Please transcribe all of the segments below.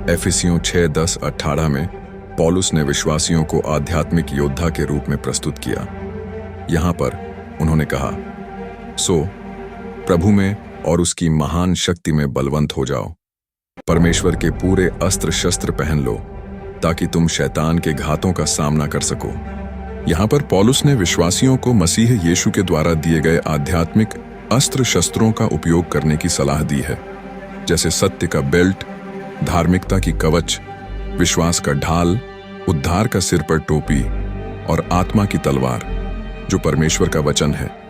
एफिसियों 6:10-18 में पौलुस ने विश्वासियों को आध्यात्मिक योद्धा के रूप में प्रस्तुत किया। यहां पर उन्होंने कहा, सो प्रभु में और उसकी महान शक्ति में बलवंत हो जाओ। परमेश्वर के पूरे अस्त्र शस्त्र पहन लो ताकि तुम शैतान के घातों का सामना कर सको। यहां पर पौलुस ने विश्वासियों को मसीह यीशु के द्वारा दिए गए आध्यात्मिक अस्त्र शस्त्रों का उपयोग करने की सलाह दी है, जैसे सत्य का बेल्ट, धार्मिकता की कवच, विश्वास का ढाल, उद्धार का सिर पर टोपी और आत्मा की तलवार जो परमेश्वर का वचन है।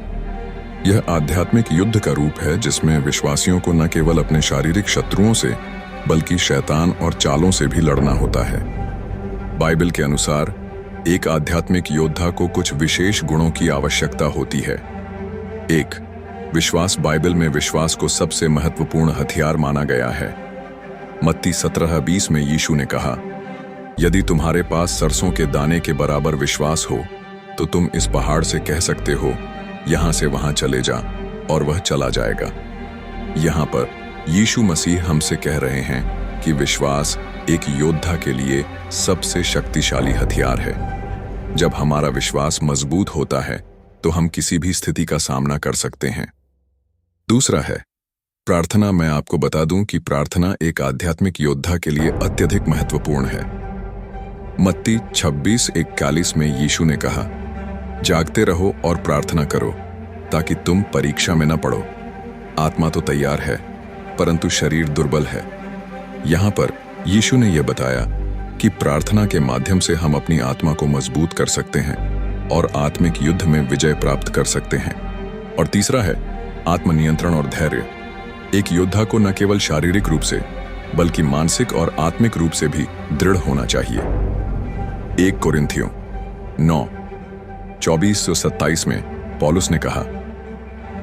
यह आध्यात्मिक युद्ध का रूप है जिसमें विश्वासियों को न केवल अपने शारीरिक शत्रुओं से बल्कि शैतान और चालों से भी लड़ना होता है। बाइबल के अनुसार एक आध्यात्मिक योद्धा को कुछ विशेष गुणों की आवश्यकता होती है। 1. विश्वास। बाइबल में विश्वास को सबसे महत्वपूर्ण हथियार माना गया है। मत्ती 17:20 में यीशु ने कहा, यदि तुम्हारे पास सरसों के दाने के बराबर विश्वास हो तो तुम इस पहाड़ से कह सकते हो, यहां से वहां चले जा, और वह चला जाएगा। यहां पर यीशु मसीह हमसे कह रहे हैं कि विश्वास एक योद्धा के लिए सबसे शक्तिशाली हथियार है। जब हमारा विश्वास मजबूत होता है तो हम किसी भी स्थिति का सामना कर सकते हैं। दूसरा है प्रार्थना। मैं आपको बता दूं कि प्रार्थना एक आध्यात्मिक योद्धा के लिए अत्यधिक महत्वपूर्ण है। मत्ती 26:41 में यीशु ने कहा, जागते रहो और प्रार्थना करो ताकि तुम परीक्षा में न पड़ो। आत्मा तो तैयार है परंतु शरीर दुर्बल है। यहां पर यीशु ने यह बताया कि प्रार्थना के माध्यम से हम अपनी आत्मा को मजबूत कर सकते हैं और आत्मिक युद्ध में विजय प्राप्त कर सकते हैं। और तीसरा है आत्मनियंत्रण और धैर्य। एक योद्धा को न केवल शारीरिक रूप से बल्कि मानसिक और आत्मिक रूप से भी दृढ़ होना चाहिए। 1 कोरिन्थियों 9:24-27 में पौलुस ने कहा,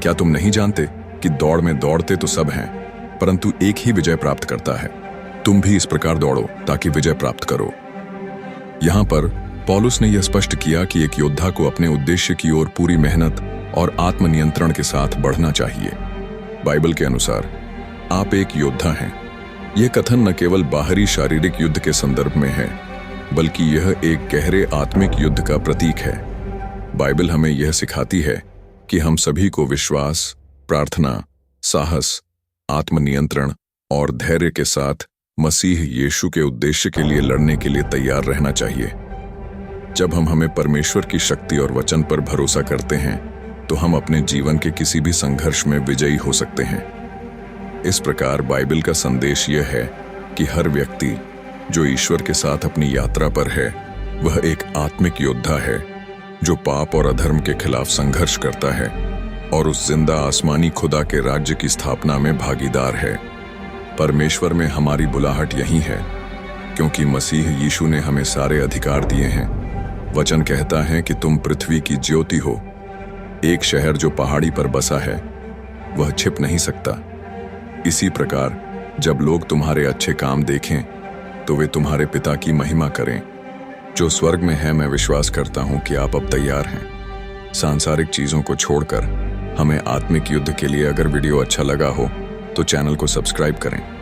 क्या तुम नहीं जानते कि दौड़ में दौड़ते तो सब हैं परंतु एक ही विजय प्राप्त करता है। तुम भी इस प्रकार दौड़ो ताकि विजय प्राप्त करो। यहां पर पौलुस ने यह स्पष्ट किया कि एक योद्धा को अपने उद्देश्य की ओर पूरी मेहनत और आत्मनियंत्रण के साथ बढ़ना चाहिए। बाइबल के अनुसार आप एक योद्धा हैं। यह कथन न केवल बाहरी शारीरिक युद्ध के संदर्भ में है बल्कि यह एक गहरे आत्मिक युद्ध का प्रतीक है। बाइबल हमें यह सिखाती है कि हम सभी को विश्वास, प्रार्थना, साहस, आत्मनियंत्रण और धैर्य के साथ मसीह यीशु के उद्देश्य के लिए लड़ने के लिए तैयार रहना चाहिए। जब हम हमें परमेश्वर की शक्ति और वचन पर भरोसा करते हैं तो हम अपने जीवन के किसी भी संघर्ष में विजयी हो सकते हैं। इस प्रकार बाइबल का संदेश यह है कि हर व्यक्ति जो ईश्वर के साथ अपनी यात्रा पर है वह एक आत्मिक योद्धा है जो पाप और अधर्म के खिलाफ संघर्ष करता है और उस जिंदा आसमानी खुदा के राज्य की स्थापना में भागीदार है। परमेश्वर में हमारी बुलाहट यही है क्योंकि मसीह यीशु ने हमें सारे अधिकार दिए हैं। वचन कहता है कि तुम पृथ्वी की ज्योति हो। एक शहर जो पहाड़ी पर बसा है वह छिप नहीं सकता। इसी प्रकार जब लोग तुम्हारे अच्छे काम देखें तो वे तुम्हारे पिता की महिमा करें जो स्वर्ग में है। मैं विश्वास करता हूं कि आप अब तैयार हैं सांसारिक चीजों को छोड़कर हमें आत्मिक युद्ध के लिए। अगर वीडियो अच्छा लगा हो तो चैनल को सब्सक्राइब करें।